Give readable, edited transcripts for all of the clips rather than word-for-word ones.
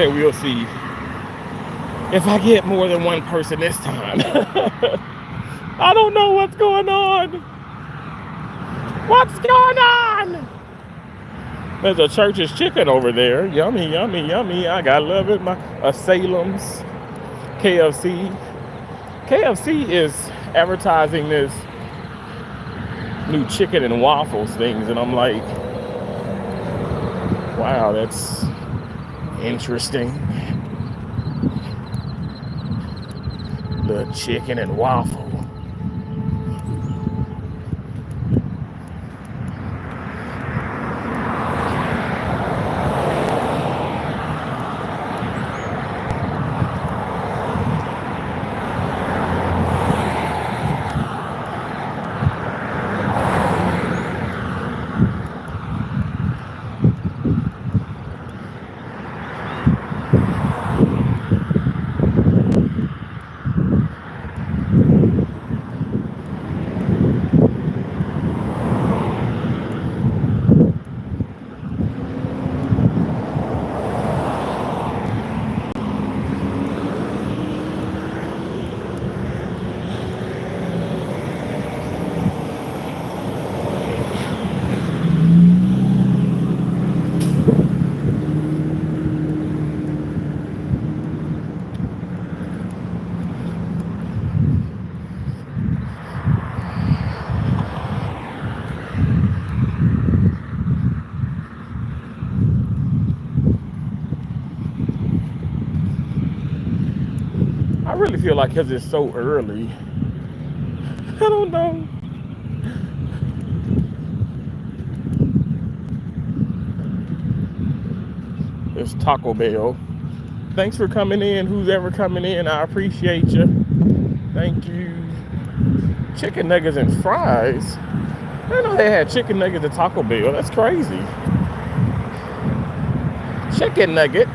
Okay, we'll see if I get more than one person this time. I don't know what's going on. What's going on? There's a Church's Chicken over there. Yummy, yummy, yummy. I gotta love it. Salem's KFC. KFC is advertising this new chicken and waffles things, and I'm like, wow, that's interesting. The chicken and waffle. I really feel like because it's so early, I don't know. It's Taco Bell. Thanks for coming in. Who's ever coming in, I appreciate you. Thank you. Chicken nuggets and fries. I didn't know they had chicken nuggets at Taco Bell. That's crazy. Chicken nuggets.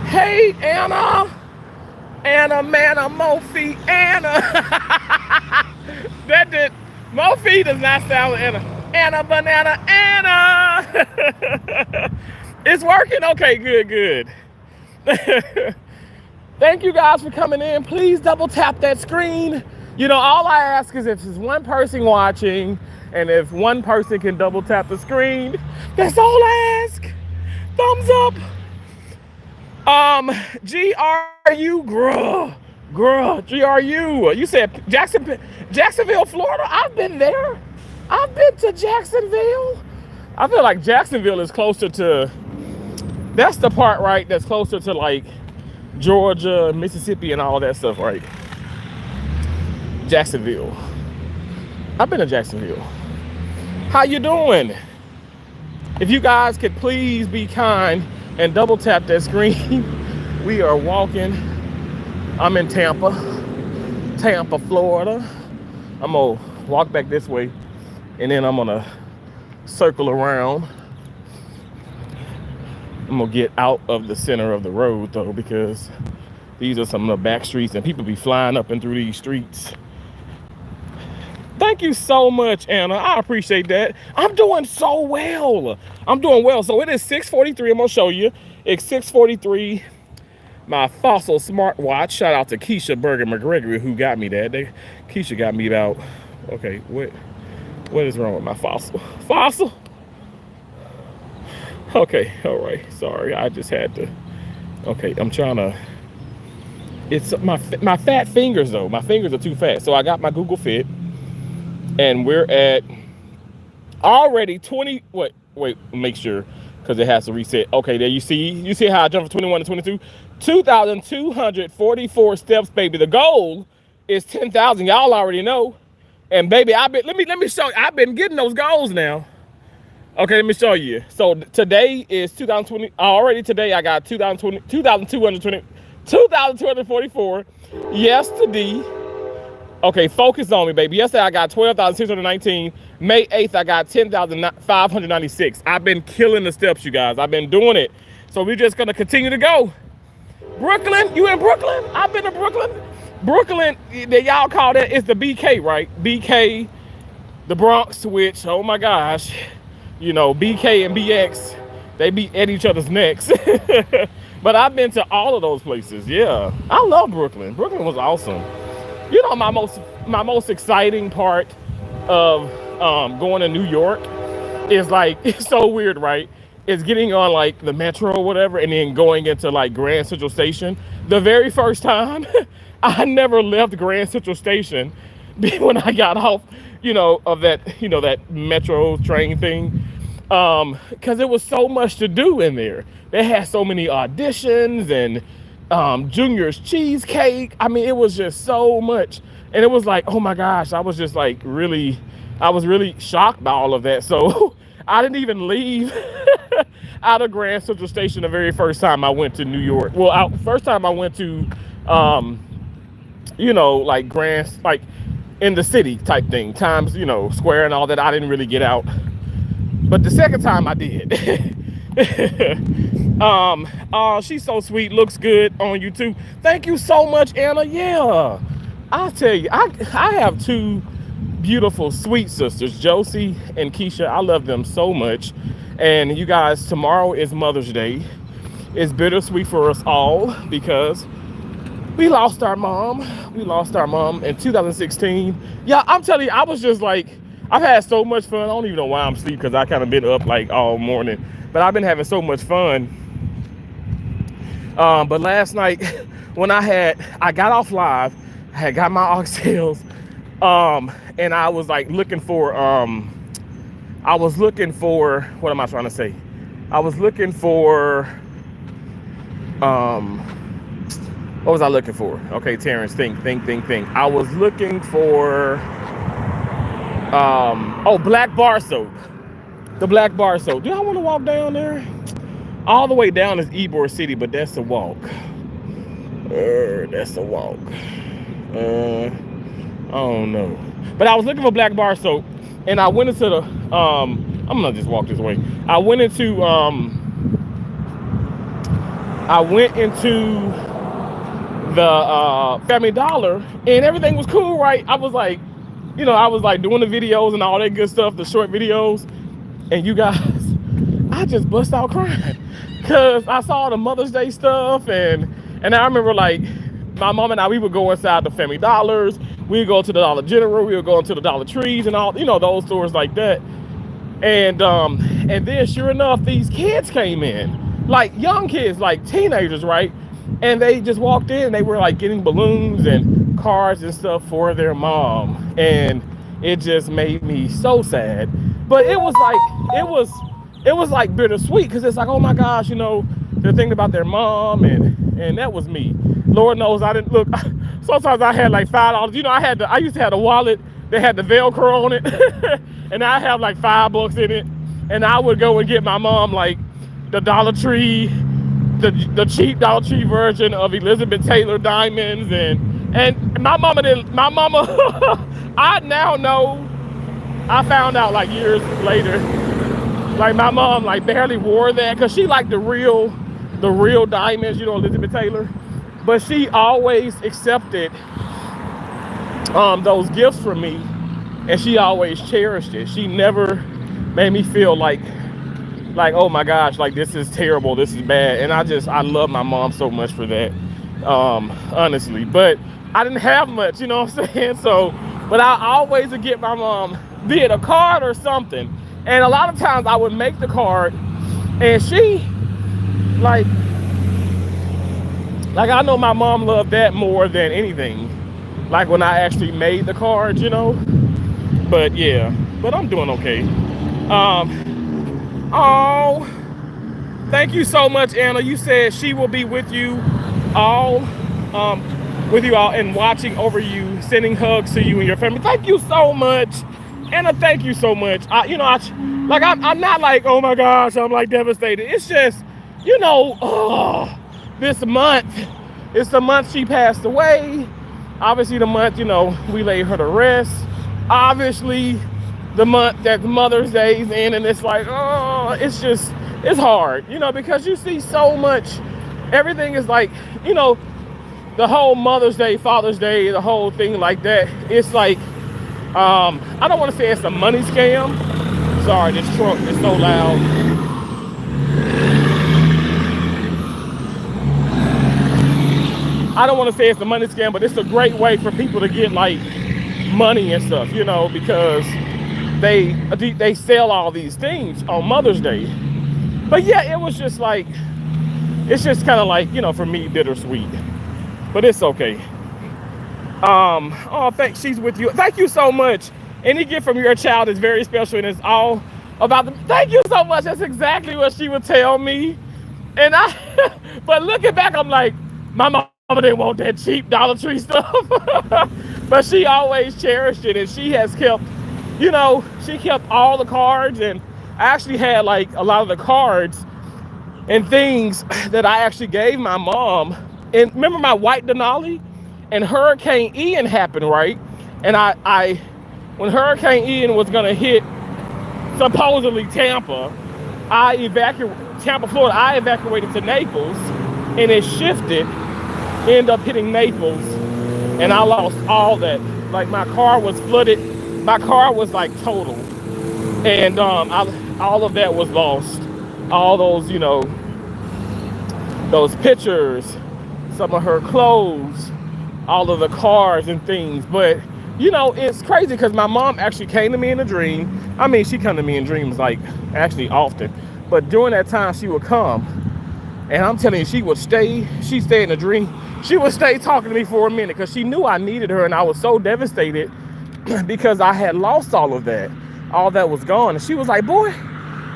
Hey, Anna. Anna, Manna, Mofi, Anna. That did. Mofi does not sound like Anna. Anna, banana, Anna. It's working? Okay, good, good. Thank you guys for coming in. Please double tap that screen. You know, all I ask is if there's one person watching and if one person can double tap the screen, that's all I ask. Thumbs up. GRU, gruh, GRU. You said Jacksonville, Florida? I've been there. I've been to Jacksonville. I feel like Jacksonville is closer to, that's the part, right, that's closer to like Georgia, Mississippi, and all that stuff, right? Jacksonville. I've been to Jacksonville. How you doing? If you guys could please be kind and double tap that screen. We are walking. I'm in Tampa, Florida. I'm gonna walk back this way and then I'm gonna circle around. I'm gonna get out of the center of the road though, because these are some of the back streets and people be flying up and through these streets. Thank you so much, Anna. I appreciate that. I'm doing so well. I'm doing well. So it is 6:43. I'm gonna show you. It's 6:43. My Fossil smartwatch. Shout out to Keisha Berger McGregory who got me that. Keisha got me about. Okay, what is wrong with my Fossil? Fossil. Okay, all right. Sorry, I just had to. Okay, I'm trying to. It's my fat fingers though. My fingers are too fat. So I got my Google Fit. And we're at already 20, wait, make sure, because it has to reset. Okay, there you see how I jumped from 21 to 22? 2,244 steps, baby. The goal is 10,000. Y'all already know. And baby, let me show you. I've been getting those goals now. Okay, let me show you. So today is 2020. Already today I got 2,244. Yesterday, Okay, focus on me, baby. Yesterday I got 12,619. May 8th I got 10,596. I've been killing the steps, you guys. I've been doing it. So we're just gonna continue to go. Brooklyn, you in Brooklyn? I've been to Brooklyn. Brooklyn, y'all call that, it's the BK, right? BK, the Bronx, which, oh my gosh, you know, BK and BX, they be at each other's necks. But I've been to all of those places, yeah. I love Brooklyn. Brooklyn was awesome. You know, my most exciting part of going to New York is like, it's so weird, right? It's getting on like the metro or whatever and then going into like Grand Central Station. The very first time, I never left Grand Central Station when I got off, you know, of that, you know, that metro train thing. Because it was so much to do in there. They had so many auditions and Junior's cheesecake. I mean, it was just so much. And it was like, oh my gosh, I was just like I was really shocked by all of that. So I didn't even leave out of Grand Central Station the very first time I went to New York. Well, first time I went to, you know, like like in the city type thing, Times, you know, Square and all that. I didn't really get out. But the second time I did. Oh, she's so sweet, looks good on YouTube. Thank you so much, Anna. Yeah, I'll tell you, I have two beautiful, sweet sisters, Josie and Keisha. I love them so much. And you guys, tomorrow is Mother's Day. It's bittersweet for us all because we lost our mom. We lost our mom in 2016. Yeah, I'm telling you, I was just like, I've had so much fun. I don't even know why I'm asleep because I kind of been up like all morning. But I've been having so much fun. But last night when I got off live, I had got my oxtails, and I was like looking for, what am I trying to say? I was looking for, what was I looking for? Okay, Terrence, think. I was looking for, black bar soap. The black bar soap. Do y'all want to walk down there? All the way down is Ybor City, but that's a walk. That's a walk. I don't know. But I was looking for black bar soap, and I went into the, I'm gonna just walk this way. I went into the Family Dollar, and everything was cool, right? I was like, you know, I was like doing the videos and all that good stuff, the short videos, and you guys, I just bust out crying because I saw the Mother's Day stuff, and I remember like my mom and I, we would go inside the Family Dollars, we'd go to the Dollar General, we would go into the Dollar Trees and all, you know, those stores like that, and then sure enough, these kids came in, like young kids, like teenagers, right? And they just walked in and they were like getting balloons and cards and stuff for their mom, and it just made me so sad. But it was like bittersweet because it's like, oh my gosh, you know, they're thinking about their mom, and that was me. Lord knows I didn't look. Sometimes I had like $5. You know, I used to have a wallet that had the Velcro on it, and I have like $5 in it, and I would go and get my mom like the Dollar Tree, the cheap Dollar Tree version of Elizabeth Taylor diamonds, and my mama I now know. I found out like years later, like my mom like barely wore that because she liked the real diamonds, you know, Elizabeth Taylor, but she always accepted those gifts from me, and she always cherished it. She never made me feel like oh my gosh, like this is terrible, this is bad. And I love my mom so much for that, honestly. But I didn't have much, you know what I'm saying? So, but I always would get my mom, be it a card or something. And a lot of times I would make the card, and she, like I know my mom loved that more than anything. Like when I actually made the cards, you know? But yeah, but I'm doing okay. Oh, thank you so much, Anna. You said she will be with you all, and watching over you, sending hugs to you and your family. Thank you so much, Anna. Thank you so much. I'm not like, oh my gosh, I'm like devastated. It's just, you know, this month, it's the month she passed away, Obviously, the month, we laid her to rest. Obviously, the month that Mother's Day's in, and it's like, oh, it's hard, because you see so much. Everything is like, the whole Mother's Day, Father's Day, the whole thing like that. It's like, I don't want to say it's a money scam. Sorry, this truck is so loud. I don't want to say it's a money scam, but it's a great way for people to get like money and stuff, because they sell all these things on Mother's Day. But yeah, it was just like, it's just kind of like, for me, bittersweet. But it's okay. Oh, thanks. She's with you. Thank you so much. Any gift from your child is very special, and it's all about them. Thank you so much. That's exactly what she would tell me. And but looking back, I'm like, my mama didn't want that cheap Dollar Tree stuff. But she always cherished it, and she has kept, she kept all the cards, and I actually had like a lot of the cards and things that I actually gave my mom. And remember my white Denali? And Hurricane Ian happened, right? And I when Hurricane Ian was gonna hit supposedly Tampa, Tampa, Florida, I evacuated to Naples, and it shifted, ended up hitting Naples, and I lost all that. Like my car was flooded, my car was like total, and all of that was lost. All those, those pictures, some of her clothes, all of the cars and things. But it's crazy because my mom actually came to me in a dream. I mean, she come to me in dreams like actually often, but during that time she would come, and I'm telling you, she'd stay in a dream. She would stay talking to me for a minute because she knew I needed her, and I was so devastated because I had lost all of that. All that was gone. And she was like, boy,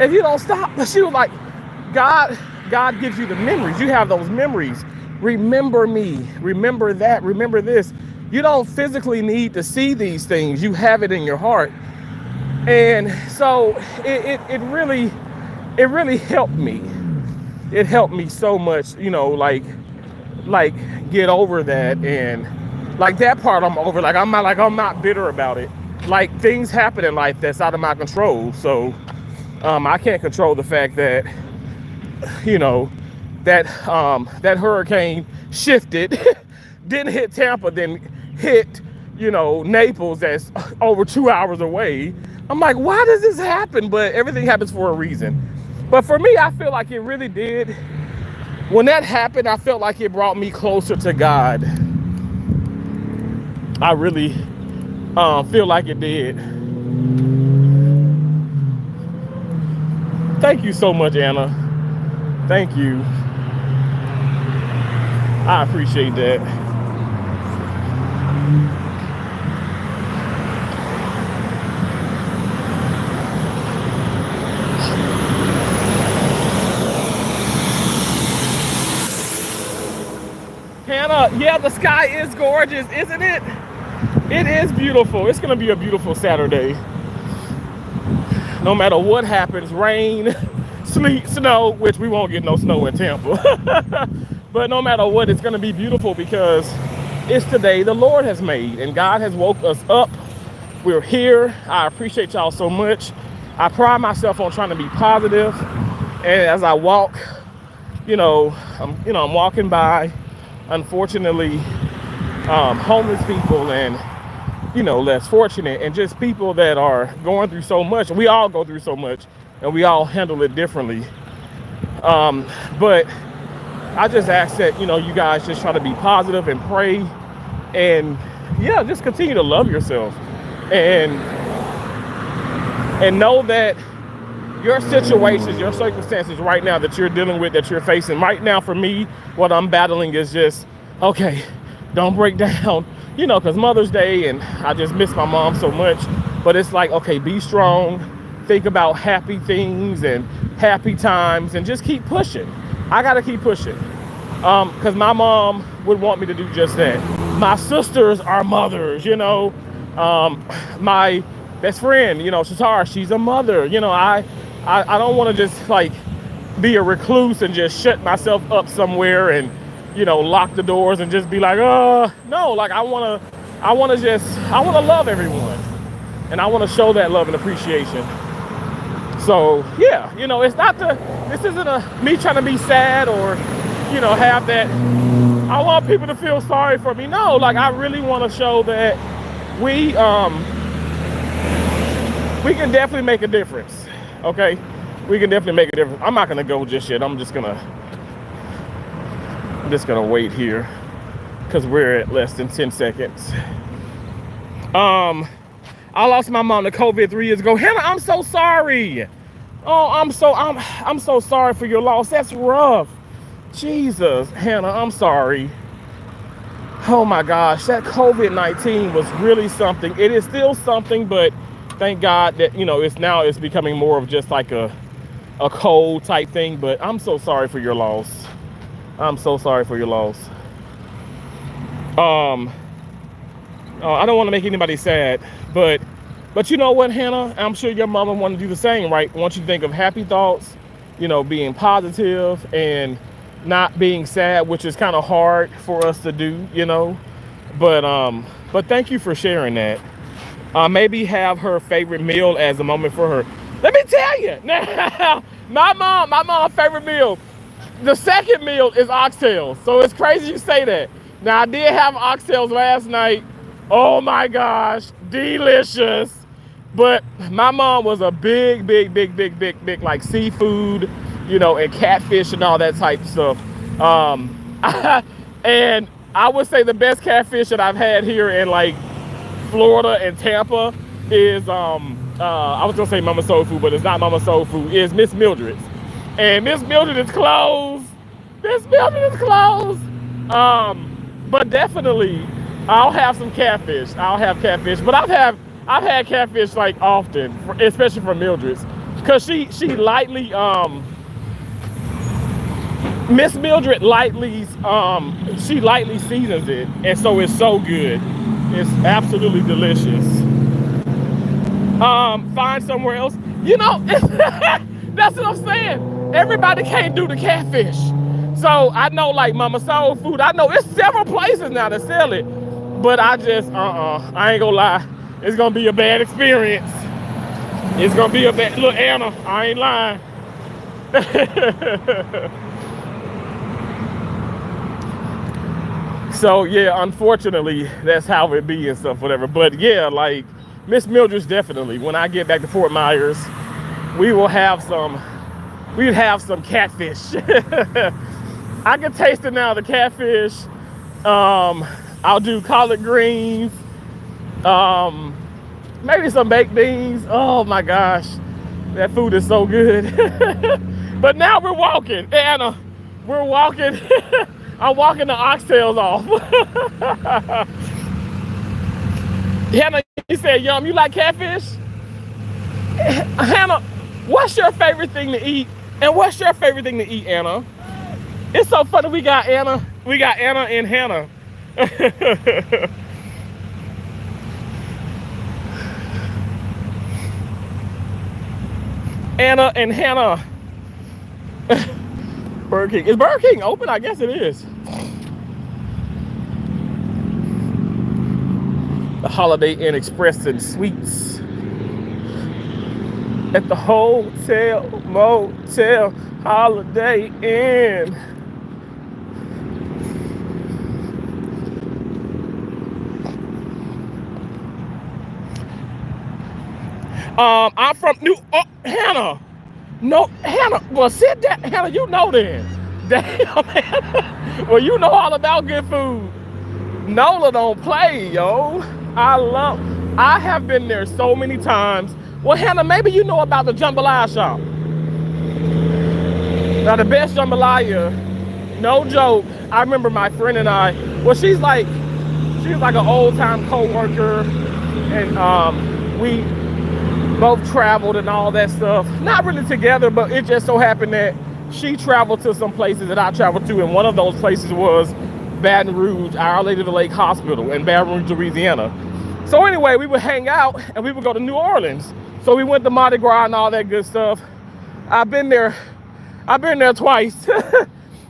if you don't stop. But she was like, God gives you the memories. You have those memories. Remember me, remember that, remember this. You don't physically need to see these things. You have it in your heart. And so it really helped me. It helped me so much, like get over that. And like that part I'm over. Like I'm not bitter about it. Like things happen in life that's out of my control. So I can't control the fact that, that hurricane shifted, didn't hit Tampa, then hit, Naples, that's over 2 hours away. I'm like, why does this happen? But everything happens for a reason. But for me, I feel like it really did. When that happened, I felt like it brought me closer to God. I really feel like it did. Thank you so much, Anna. Thank you. I appreciate that. Hannah, yeah, the sky is gorgeous, isn't it? It is beautiful. It's gonna be a beautiful Saturday. No matter what happens, rain, sleet, snow, which we won't get no snow in Tampa. But no matter what, it's gonna be beautiful because it's the day the Lord has made, and God has woke us up. We're here. I appreciate y'all so much. I pride myself on trying to be positive. And as I walk, I'm walking by, unfortunately, homeless people and, less fortunate, and just people that are going through so much. We all go through so much, and we all handle it differently. But I just ask that, you guys just try to be positive and pray, and yeah, just continue to love yourself, and know that your situations, your circumstances right now that you're dealing with, that you're facing right now, for me, what I'm battling is just, okay, don't break down, because Mother's Day, and I just miss my mom so much. But it's like, okay, be strong, think about happy things and happy times, and just keep pushing. I gotta keep pushing, because my mom would want me to do just that. My sisters are mothers, my best friend, Shatara, she's a mother. I don't want to just like be a recluse and just shut myself up somewhere and lock the doors and just be like, no, like I wanna love everyone. And I wanna show that love and appreciation. So yeah, this isn't me trying to be sad or, have that, I want people to feel sorry for me. No, like I really wanna show that we can definitely make a difference. Okay? We can definitely make a difference. I'm not gonna go just yet. I'm just gonna wait here because we're at less than 10 seconds. I lost my mom to COVID 3 years ago. Hannah, I'm so sorry. Oh, I'm so sorry for your loss. That's rough. Jesus, Hannah, I'm sorry. Oh my gosh, that COVID-19 was really something. It is still something, but thank God that, it's becoming more of just like a cold type thing. But I'm so sorry for your loss. I'm so sorry for your loss. I don't want to make anybody sad, but you know what, Hannah? I'm sure your mama want to do the same, right? Want you to think of happy thoughts, being positive and not being sad, which is kind of hard for us to do, But thank you for sharing that. Maybe have her favorite meal as a moment for her. Let me tell you, now, my mom's favorite meal, the second meal is oxtails. So it's crazy you say that. Now I did have oxtails last night. Oh my gosh, delicious. But my mom was a big like seafood, and catfish and all that type of stuff. And I would say the best catfish that I've had here in like Florida and Tampa is I was gonna say Mama Soul Food, but it's not Mama Soul Food. It's Miss Mildred's, and Miss Mildred is closed. Miss Mildred is closed. But definitely, I'll have some catfish. I'll have catfish, but I've had catfish like often, especially from Mildred's, because she lightly Miss Mildred lightly seasons it, and so it's so good. It's absolutely delicious. Find somewhere else. That's what I'm saying. Everybody can't do the catfish. So I know like Mama Soul Food, I know it's several places now that sell it. But I just, I ain't gonna lie. It's gonna be a bad experience. It's gonna be a bad, look, Anna, I ain't lying. So yeah, unfortunately, that's how it be and stuff, whatever. But yeah, like Miss Mildred's definitely, when I get back to Fort Myers, we'd have some catfish. I can taste it now, the catfish. I'll do collard greens, maybe some baked beans. Oh my gosh, that food is so good. But now we're walking, Anna. We're walking. I'm walking the oxtails off. Hannah, you said, Yum, you like catfish? Hannah, what's your favorite thing to eat? And what's your favorite thing to eat, Anna? It's so funny, we got Anna and Hannah. Anna and Hannah. Burger King. Is Burger King open? I guess it is. The Holiday Inn Express and Suites. At the hotel, motel, Holiday Inn. I'm from Hannah. No, Hannah. Well, sit down, Hannah. You know then. Damn, Hannah. Well, you know all about good food. Nola don't play, yo. I have been there so many times. Well, Hannah, maybe you know about the jambalaya shop. Now, the best jambalaya, no joke. I remember my friend and I. Well, she's like an old-time co-worker, and we both traveled and all that stuff. Not really together, but it just so happened that she traveled to some places that I traveled to, and one of those places was Baton Rouge, Our Lady of the Lake Hospital in Baton Rouge, Louisiana. So anyway, we would hang out and we would go to New Orleans. So we went to Mardi Gras and all that good stuff. I've been there twice.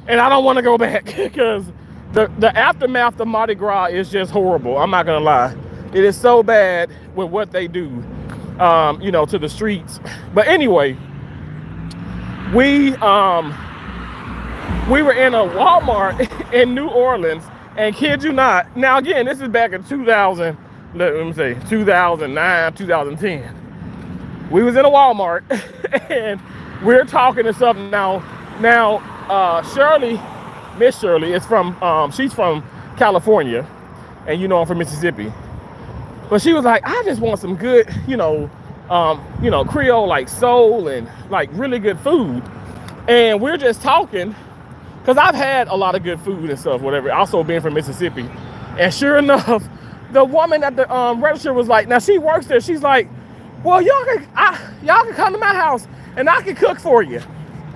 and I don't want to go back because the aftermath of Mardi Gras is just horrible. I'm not gonna lie, it is so bad with what they do, you know, to the streets. But anyway, we were in a Walmart in New Orleans, and kid you not, now again, this is back in 2000. Let me say 2009, 2010. We was in a Walmart, and we're talking to something now. Shirley, Miss Shirley, is from she's from California, and you know I'm from Mississippi. But she was like, I just want some good, you know, Creole like soul and like really good food. And we're just talking, because I've had a lot of good food and stuff, whatever. Also being from Mississippi, and sure enough, the woman at the register was like, now she works there. She's like, well, y'all can come to my house and I can cook for you.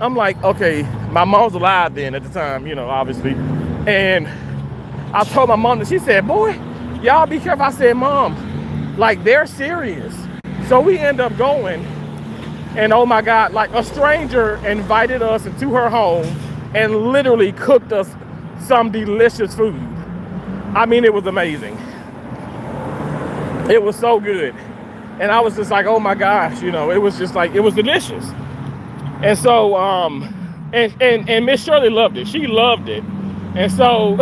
I'm like, okay, my mom's alive then at the time, you know, obviously. And I told my mom that. She said, boy, y'all be careful. I said, Mom, like they're serious. So we end up going, and oh my God, like a stranger invited us into her home and literally cooked us some delicious food. I mean, it was amazing. It was so good. And I was just like, oh my gosh, you know, it was just like, it was delicious. And so, and Miss Shirley loved it. She loved it. And so,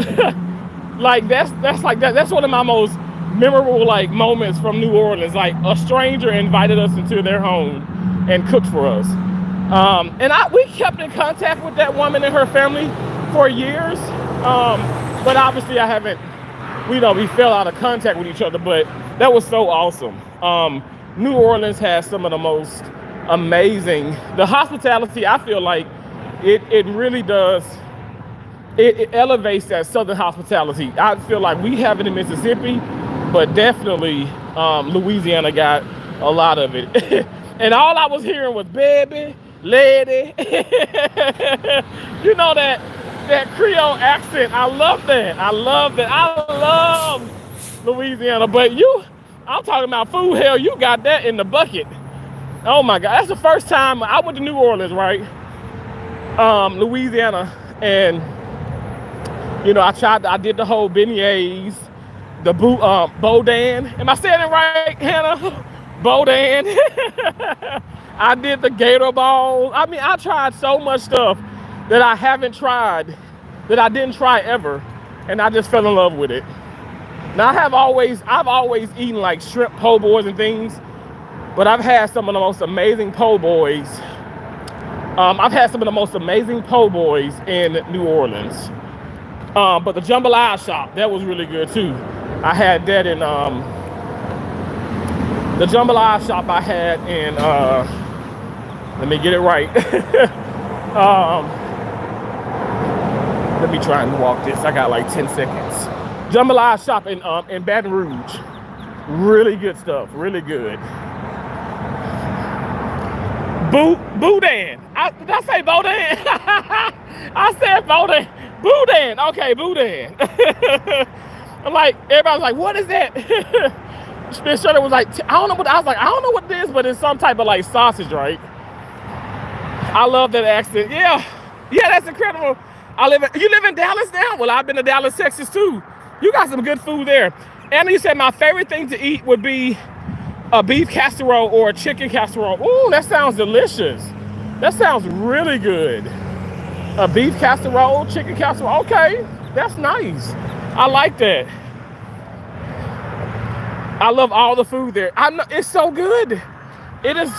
like, that's one of my most memorable, like, moments from New Orleans. Like, a stranger invited us into their home and cooked for us. And we kept in contact with that woman and her family for years. But obviously I haven't, we fell out of contact with each other, but that was so awesome. New Orleans has some of the most amazing, the hospitality, I feel like it really does, it elevates that Southern hospitality. I feel like we have it in Mississippi, but definitely Louisiana got a lot of it. And all I was hearing was baby, lady. You know, that Creole accent. I love that. I love Louisiana. But I'm talking about food. Hell, you got that in the bucket. Oh my God. That's the first time I went to New Orleans, right? Louisiana. And, you know, I did the whole beignets, the boudin. Am I saying it right, Hannah? Boudin. I did the gator ball. I mean, I tried so much stuff that I haven't tried, that I didn't try ever, and I just fell in love with it. Now I've always eaten like shrimp po' boys and things, but I've had some of the most amazing po' boys. I've had some of the most amazing po' boys in New Orleans. But the jambalaya shop, that was really good too. I had that in the jambalaya shop I had in let me get it right. Let me try and walk this. I got like 10 seconds. Jambalaya shop in Baton Rouge. Really good stuff. Really good. Boudin. Did I say boudin? I said boudin. Boudin. Okay, boudin. I'm like, everybody's like, what is that? Miss Shirley was like, I don't know what. I was like, I don't know what it is, but it's some type of like sausage, right? I love that accent. Yeah, that's incredible. You live in Dallas now? Well, I've been to Dallas, Texas too. You got some good food there. Anna, you said my favorite thing to eat would be a beef casserole or a chicken casserole. Ooh, that sounds delicious. That sounds really good. A beef casserole, chicken casserole. Okay, that's nice. I like that. I love all the food there. I know it's so good. It is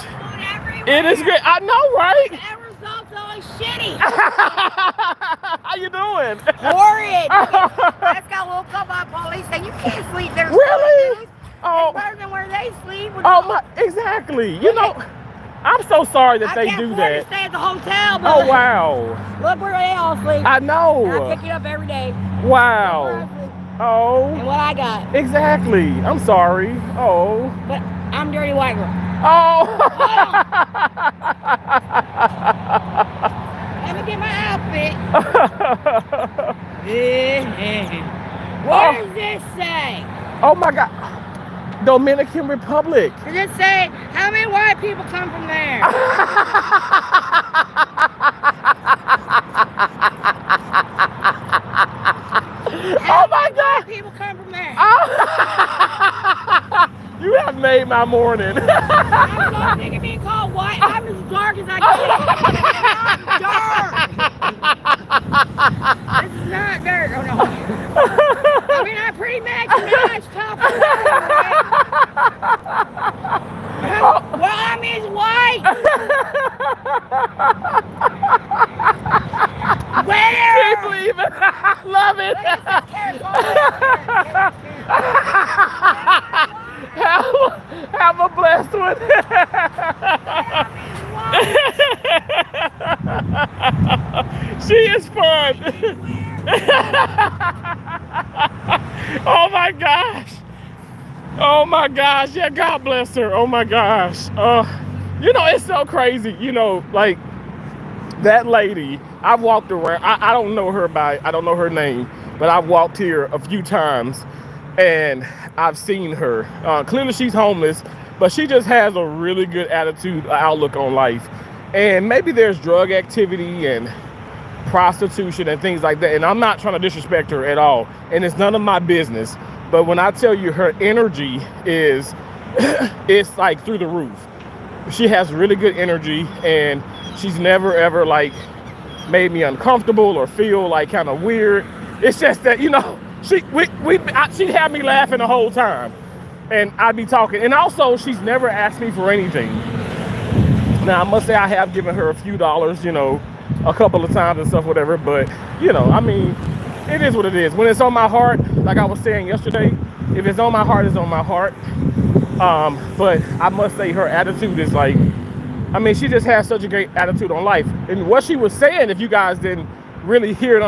great. I know, right? That result's always shitty. How you doing? Horrid. I just got woke up by police saying you can't sleep there. Really? Oh. It's better than where they sleep. Oh my, exactly. You know, I'm so sorry that they do that. I can't stay at the hotel. But oh wow. Look where they all sleep. I know. And I pick it up every day. Wow. Oh. And what I got. Exactly. I'm sorry. Oh. But I'm dirty white girl. Oh. Let me get my outfit. What does this say? Oh my God. Dominican Republic. Does it say how many white people come from there? Oh my God! People come from there. Oh. You have made my morning. I'm not sick of being called white. I'm as dark as I can. I'm dark. This is not dirt. Oh no. I mean, I'm pretty nice top. Well, I'm his wife. Where? Keep leaving. I love it. Have a blessed one. She is fun. Oh my gosh. Oh my gosh. Yeah, God bless her. Oh my gosh. You know, it's so crazy. You know, like that lady, I've walked around. I don't know her I don't know her name, but I've walked here a few times and I've seen her. Clearly she's homeless, but she just has a really good attitude, outlook on life. And maybe there's drug activity and prostitution and things like that. And I'm not trying to disrespect her at all. And it's none of my business. But when I tell you her energy is, it's like through the roof. She has really good energy and she's never ever like made me uncomfortable or feel like kind of weird. It's just that, you know, she'd have me laughing the whole time and I'd be talking. And also she's never asked me for anything. Now I must say I have given her a few dollars, you know, a couple of times and stuff, whatever. But, you know, I mean, it is what it is. When it's on my heart, like I was saying yesterday, if it's on my heart, it's on my heart. But I must say her attitude is like, I mean, she just has such a great attitude on life. And what she was saying, if you guys didn't really hear it,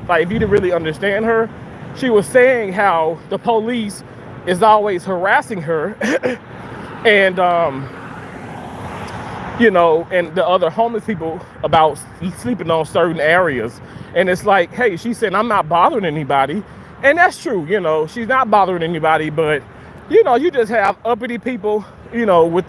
like if you didn't really understand her, she was saying how the police is always harassing her and, you know, and the other homeless people about sleeping on certain areas. And it's like, hey, she said, I'm not bothering anybody. And that's true, you know, she's not bothering anybody, but, you know, you just have uppity people, you know, with